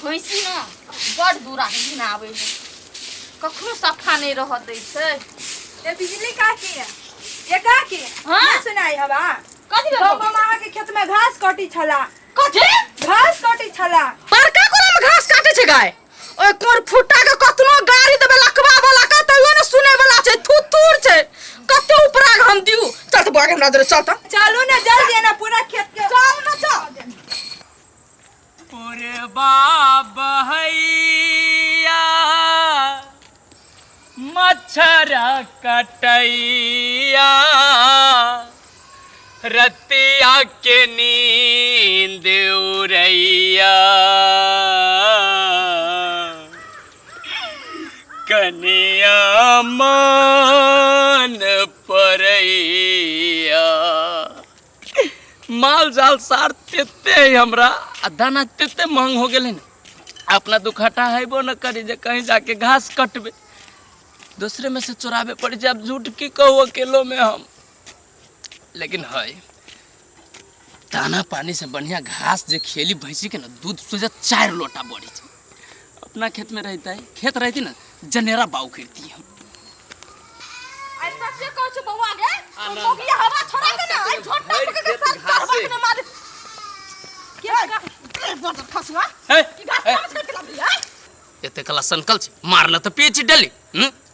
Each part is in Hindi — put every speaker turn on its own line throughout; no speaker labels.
भैंसी ना बड़ दूरा दिन आवे है कखनो सफा नहीं रह दै छै।
ये बिजली का के ये का के
हां
सुनाई हवा
कथि
तो मामा के खेत में घास काटी छला।
कथि
घास काटी छला
बड़का कोना में घास काटे छै गाय ओय कोर फुटा के कतनो गाड़ी देबे लकवा वाला का तइयो ने सुने वाला छै थुथुर छै कते ऊपरा हम दिउ चल तो बागे हमरा जरे चल त
चलू ना जल्दी ना पूरा खेत के
चल ना चल
पूरे बाबहैया मच्छर कटैया रतिया के नींद उड़ैया कनिया मन परैया माल जाल सार तेते हमरा दाना तेते महंग हो गेले ना अपना दुखटा हेबो न करी जे कहीं जाके घास कटबे दूसरे में से चुरावे पड़ जाए। अब झूठ की कहू अकेलो में हम लेकिन है दाना पानी से बढ़िया घास जे खेली भैंसी के ना दूध से 4 लोटा बढ़ी छै। अपना खेत में रहता है खेत रहती ना जनेरा बाऊ खेती हम
ऐसा से कहै छै बौआ गे तो भी हवा छोड़ा के ना झोटा पकड़ के साथ करबा के मार के बड़ फसवा की घास काट के ला दिया
एते कला संकल छै मारना तो पीछ डली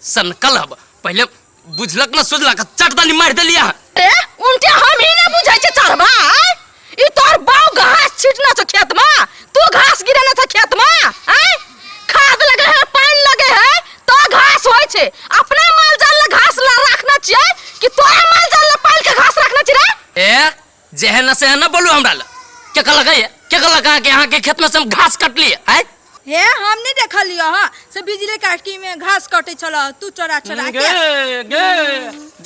संकल हब पहले बुझलक ना सोचलक चटदानी मार देलिया
ए उनके हम ही ना बुझै छै चरबा ई तोर बाऊ घास छिटना छ खेत में तू घास गिरना छ खेत में हैं खाद लगे है पानी लगे है तो घास होय छै अपना माल जाल ला घास ला रखना चाहिए कि तोरा माल जाल ला पाल के घास रखना चाहिए
ए जेहन से न बोलू हमरा ला के लगा के यहां के खेत में से हम घास काट लिए है
हे हम नहीं देखलियो हां से बिजली काटकी में घास काटे छला तू चोरा चोरा के
गे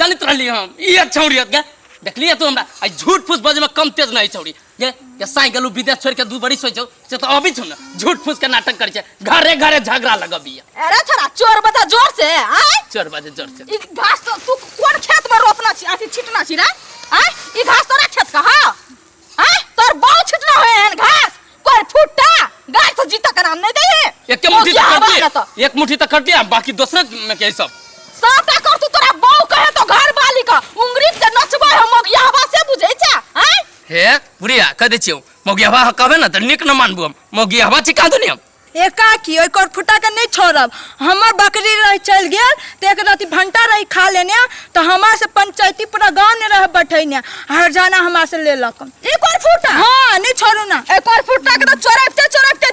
जलित रहली हम ई छौरियत गे देखलिए तू हमरा आ झूठ फूस बजे में कम तेज नहीं छौरी गे के साई गेलू विदेश छोड़ के दू बड़ी सोई छौ से तो अभी छु न झूठ फूस के नाटक कर छै घरे घरे झगड़ा लगबिया।
अरे छोरा चोर बता जोर से आय
4 बजे जोर से
ई घास तो तू कोन खेत में रोपना छी अथी छिटना छी रे आय ई घास तोरा खेत का हां आय तोर बाऊ छिटना होय हन घास कोई फुट्टा गाय से जीता के नाम नहीं दे
एक मुट्ठी तक कर दिया एक मुट्ठी तक कर दिया बाकी दूसरे में के सब
साटा कर तू तोरा बाऊ कहे तो घर वाली का उंगरी से नचबा है मोगियावा से बुझै छ हैं
हे बुढ़िया कह दे छियो मोगियावा कहबे ना त निक न मानबू हम मोगियावा चिका दुनी हम
एका की ओइ कोर फुटा के नहीं छोड़ब हमर बकरी रह चल गेल त एक राती भंटा रही खा लेने तो हमरा से पंचायती पूरा गांव ने रह बैठैने हर जाना हमरा से ले लक
ई कोन फुटा
हां नहीं छोड़ू ना
ए कोन फुटा के तो चोरैते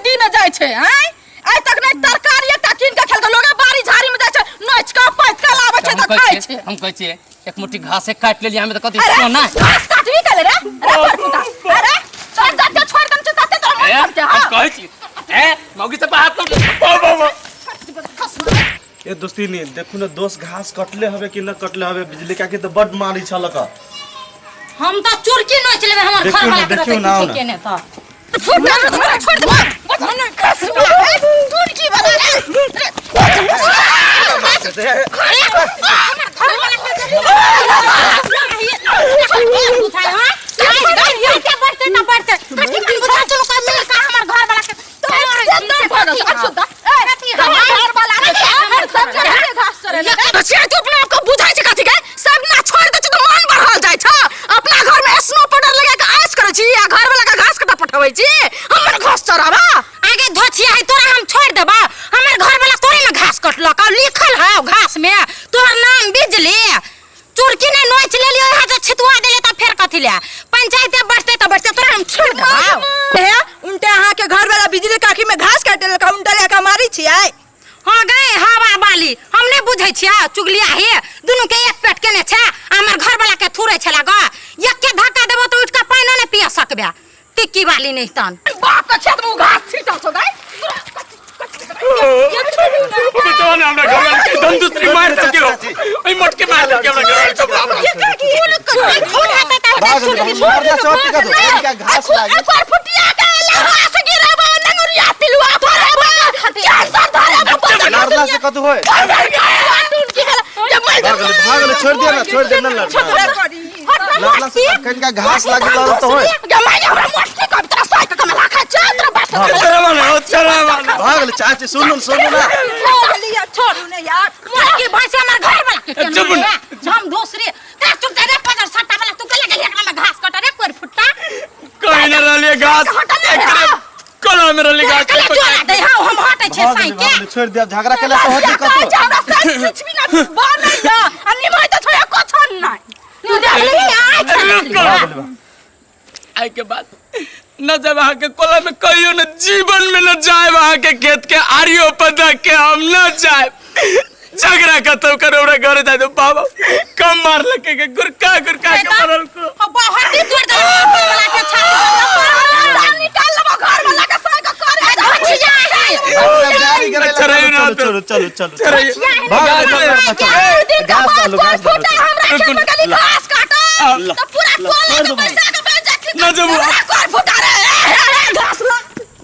दिन जाय छै हैं आइ तक नहीं तरकारी एकटा कीन के खेल त लोग बाड़ी झाड़ी में जाय छै नोच के पैत के लाबै छै त खाय छै
हम कहै छियै एक मुट्ठी घास काट लेली हमें त कथि सोना
घास काटबी के रे अरे कोन फुटा अरे छोड़ दे छोड़ दम छ तते तो मन करते हां
हम कहै छी ए मौगी से बात
ए दोस्ती ने देखू ना दोस्त घास कटले हवे कि न कटले हवे बिजली का के तो बड मारी छलक
हम त चुरकी नोच लेबे हमर घर वाला के
देखियो ना
के ने त छोड़ दे मन कस चुरकी वाला पंचायते बैठते तो बैठते तोरा हम छोड़ देबा
हे उनटे अहाँ के घर वाला बिजली काकी में घास काटे लका उनटे लेका मारी छियै
हां गए हवा वाली हमने बुझै छिया चुगलिया हे दुनु के एक पेट केने छै हमर घर वाला के थुरै छला ग एक के धक्का देबो तो उठ के पानी नहीं पिया सकबे टिक्की वाली नहीं तन बाप के खेत में घास छिटा छौ गए
बेटा ने हमरा घर वाला के दूसरी मार सके ओई मटके मार दे के हमरा घर सब बाप
ये का की खून आता है
मारना सब टिका दो क्या घास लागी
पर फुटिया के लगा से गिराबो ननुरिया पिलुआ धरबो कैंसर धरबो
मारना से कदू होय भागले छोड़ दे ना लड़ना से कहीं का घास लागी तो होय
गमाया हमरा मोटके का तरह साइक का मला खा चंद्र बात
तेरा मन चला वाला
भाग ले चाची सुनो ना
लिया छोड़ू ने यार
मोटी भैंस हमर घर वाला के केना
चुप ना।
है? हम दूसरे का चुप दे रे पजर सट्टा वाला तू के लगे एकरा में घास कट रे कोर फुट्टा
कहीं न रहलिए घास एकरे कोला में रहली घास
कला चोरा दे हां हम हटै छे साई के
छोड़ दिया झगड़ा केला तो होती कतो
हमरा साई कुछ भी ना बनैया अन्नी मैं तो छोया कोछन नहीं तू देख ले आई
आई के बाद न जब वहाँ के कोला में कहियो न जीवन में न जाए वहाँ के खेत के आरियो पता के हम न जाए झगड़ा खत्म करो ओरा घर जाए तो बाबा कम मार लगे के गुरका के मरल को
बहुत ही जोर दे वाला के छाती निकाल लो घर वाला के साई का करे अच्छी जाए
चलो चलो चलो
घास डालो हमरा खेत में घास काटो तो पूरा कोला के पैसा के बेच
न जब
कर फुटा रे